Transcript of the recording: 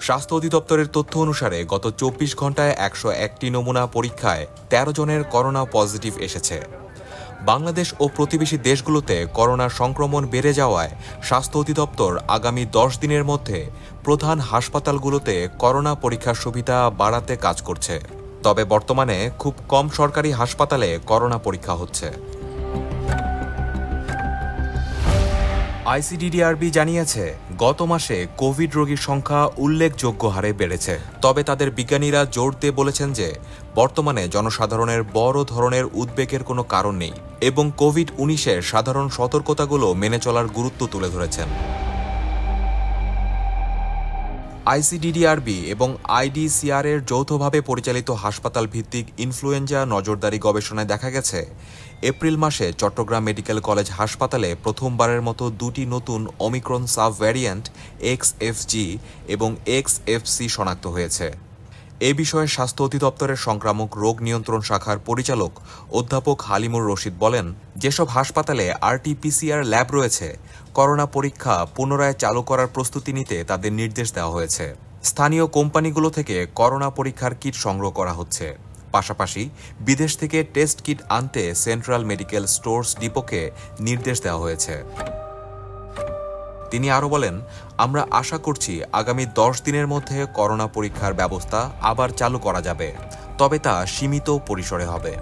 স্বাস্থ্য অধিদপ্তরের তথ্য অনুসারে গত ২৪ ঘন্টায় ১০১টি নমুনা পরীক্ষায় ১৩ জনের করোনা পজিটিভ এসেছে। বাংলাদেশ ও প্রতিবেশী দেশগুলোতে করোনার সংক্রমণ বেড়ে যাওয়ায় স্বাস্থ্য অধিদপ্তর আগামী ১০ দিনের মধ্যে প্রধান হাসপাতালগুলোতে করোনা পরীক্ষার সুবিধা বাড়াতে কাজ করছে। তবে বর্তমানে খুব কম সরকারি হাসপাতালে করোনা পরীক্ষা হচ্ছে। আইসিডিডিআরবি জানিয়েছে, গত মাসে কোভিড রোগীর সংখ্যা উল্লেখযোগ্য হারে বেড়েছে। তবে তাদের বিজ্ঞানীরা জোর দিয়ে বলেছেন যে বর্তমানে জনসাধারণের বড় ধরনের উদ্বেগের কোনো কারণ নেই এবং কোভিড-১৯-এর সাধারণ সতর্কতাগুলো মেনে চলার গুরুত্ব তুলে ধরেছেন। আইসিডিডিআরবি এবং আইডিসিআর এর যৌথভাবে পরিচালিত হাসপাতাল ভিত্তিক ইনফ্লুয়েঞ্জা নজরদারি গবেষণায় দেখা গেছে, এপ্রিল মাসে চট্টগ্রাম মেডিকেল কলেজ হাসপাতালে প্রথমবারের মতো দুটি নতুন ওমিক্রন সাব ভ্যারিয়েন্ট এক্সএফজি এবং এক্সএফসি শনাক্ত হয়েছে। এ বিষয়ে স্বাস্থ্য অধিদপ্তরের সংক্রামক রোগ নিয়ন্ত্রণ শাখার পরিচালক অধ্যাপক হালিমুর রশিদ বলেন, যেসব হাসপাতালে আরটি-পিসিআর ল্যাব রয়েছে, করোনা পরীক্ষা পুনরায় চালু করার প্রস্তুতি নিতে তাদের নির্দেশ দেওয়া হয়েছে। স্থানীয় কোম্পানিগুলো থেকে করোনা পরীক্ষার কিট সংগ্রহ করা হচ্ছে। পাশাপাশি বিদেশ থেকে টেস্ট কিট আনতে সেন্ট্রাল মেডিকেল স্টোর্স ডিপোকে নির্দেশ দেওয়া হয়েছে। তিনি আরও বলেন, আমরা আশা করছি আগামী ১০ দিনের মধ্যে করোনা পরীক্ষার ব্যবস্থা আবার চালু করা যাবে, তবে তা সীমিত পরিসরে হবে।